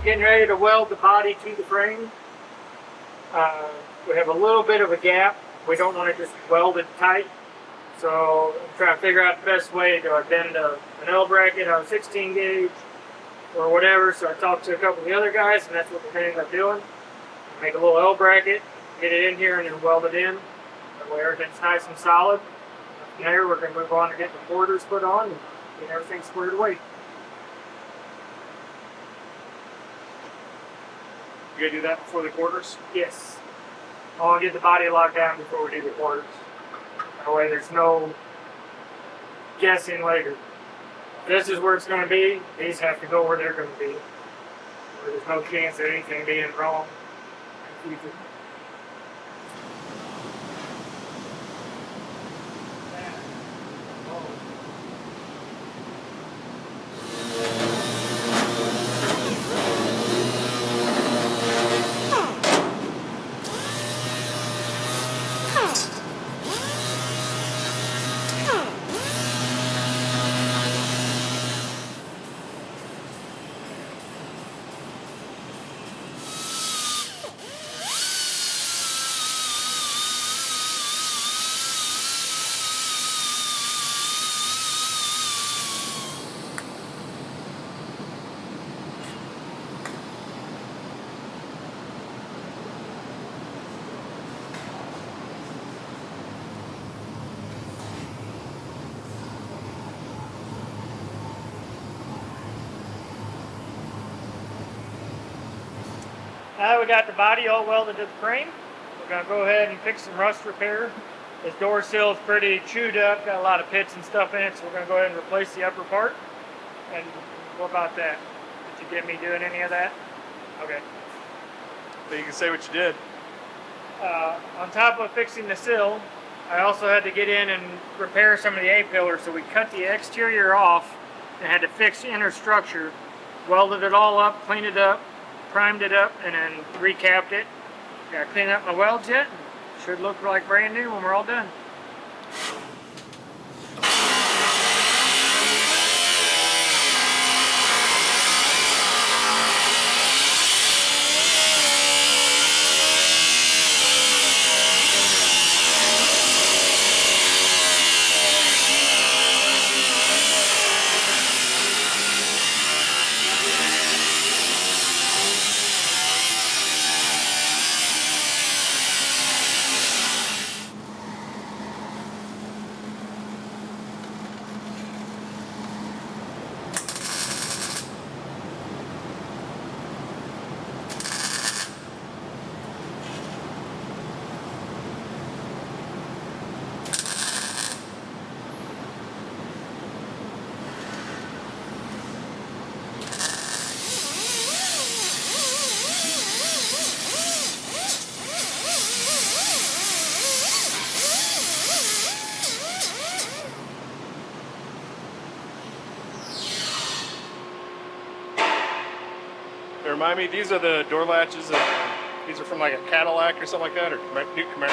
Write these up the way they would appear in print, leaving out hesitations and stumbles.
getting ready to weld the body to the frame. We have a little bit of a gap. We don't want to just weld it tight. So I'm trying to figure out the best way to bend an L bracket on a 16 gauge or whatever. So I talked to a couple of the other guys, and that's what we're going to end up doing. Make a little L bracket, get it in here, and then weld it in. That way everything's nice and solid. From there, we're going to move on to get the quarters put on and get everything squared away. You gotta do that before the quarters? Yes. I want to get the body locked down before we do the quarters. That way there's no guessing later. This is where it's going to be. These have to go where they're going to be. Where there's no chance of anything being wrong in the future. Now that we got the body all welded to the frame, we're going to go ahead and fix some rust repair. This door sill is pretty chewed up, got a lot of pits and stuff in it, so we're going to go ahead and replace the upper part. And what about that? Did you get me doing any of that? Okay. So you can say what you did. On top of fixing the sill, I also had to get in and repair some of the A-pillars, so we cut the exterior off and had to fix the inner structure, welded it all up, cleaned it up, primed it up, and then recapped it. Got to clean up my welds yet. Should look like brand new when we're all done. Remind me, these are the door latches. These are from like a Cadillac or something like that, or new Camaro.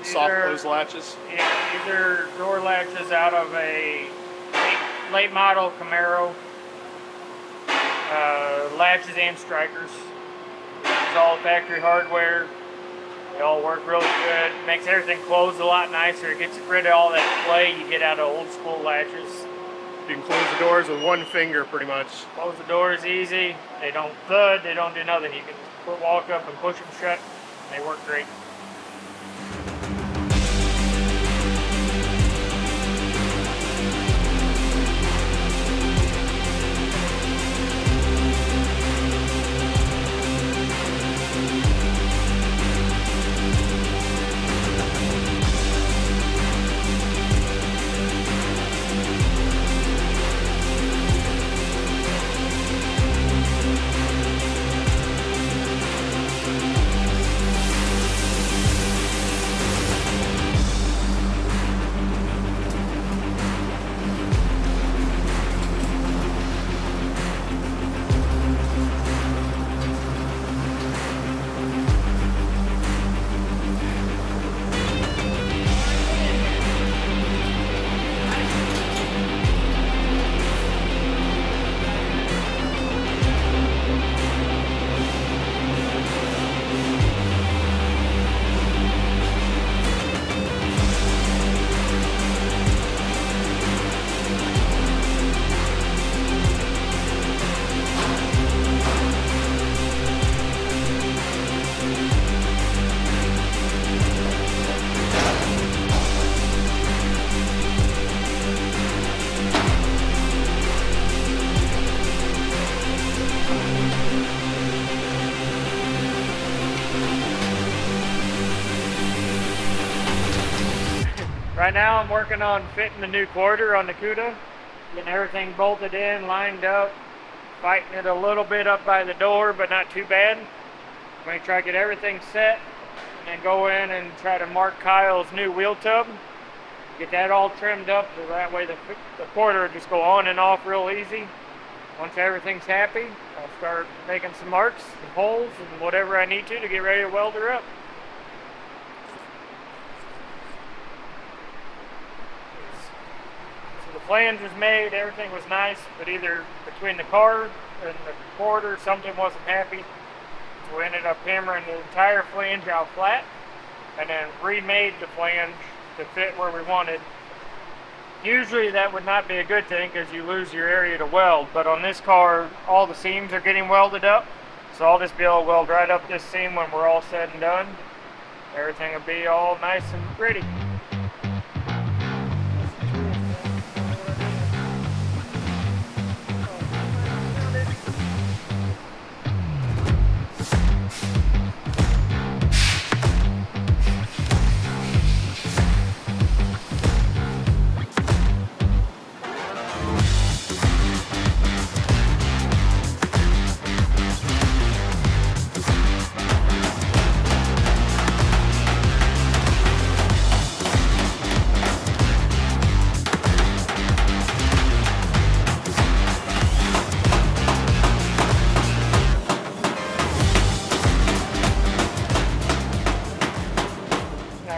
Soft close latches. Yeah, these are door latches out of a late model Camaro. Latches and strikers. It's all factory hardware. They all work really good. Makes everything close a lot nicer. It gets rid of all that play you get out of old school latches. You can close the doors with one finger, pretty much. Close the doors easy. They don't thud. They don't do nothing. You can walk up and push them shut. They work great. Right now I'm working on fitting the new quarter on the Cuda, getting everything bolted in, lined up, fighting it a little bit up by the door, but not too bad. I'm going to try to get everything set and then go in and try to mark Kyle's new wheel tub. Get that all trimmed up so that way the quarter will just go on and off real easy. Once everything's happy, I'll start making some marks, some holes, and whatever I need to get ready to weld her up. So the flange was made, everything was nice, but either between the car and the quarter, something wasn't happy. So we ended up hammering the entire flange out flat and then remade the flange to fit where we wanted. Usually that would not be a good thing because you lose your area to weld, but on this car all the seams are getting welded up, so I'll just be able to weld right up this seam when we're all said and done. Everything will be all nice and pretty.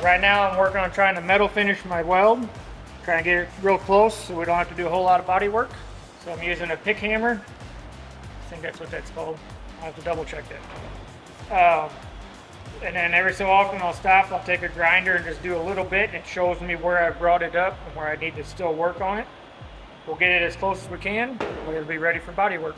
Right now I'm working on trying to metal finish my weld, trying to get it real close so we don't have to do a whole lot of body work. So I'm using a pick hammer. I think that's what that's called. I'll have to double check that. And then every so often I'll stop, I'll take a grinder and just do a little bit. It shows me where I brought it up and where I need to still work on it. We'll get it as close as we can. We'll be ready for body work.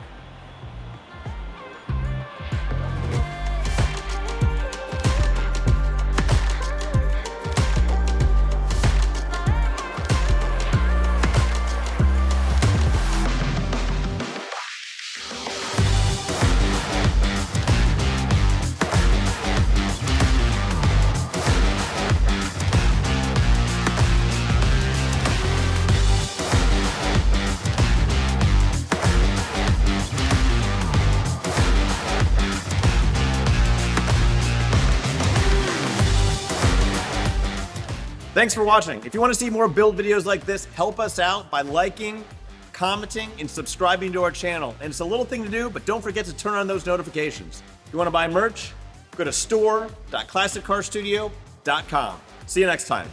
Thanks for watching. If you want to see more build videos like this, help us out by liking, commenting, and subscribing to our channel. And it's a little thing to do, but don't forget to turn on those notifications. If you want to buy merch, go to store.classiccarstudio.com. See you next time.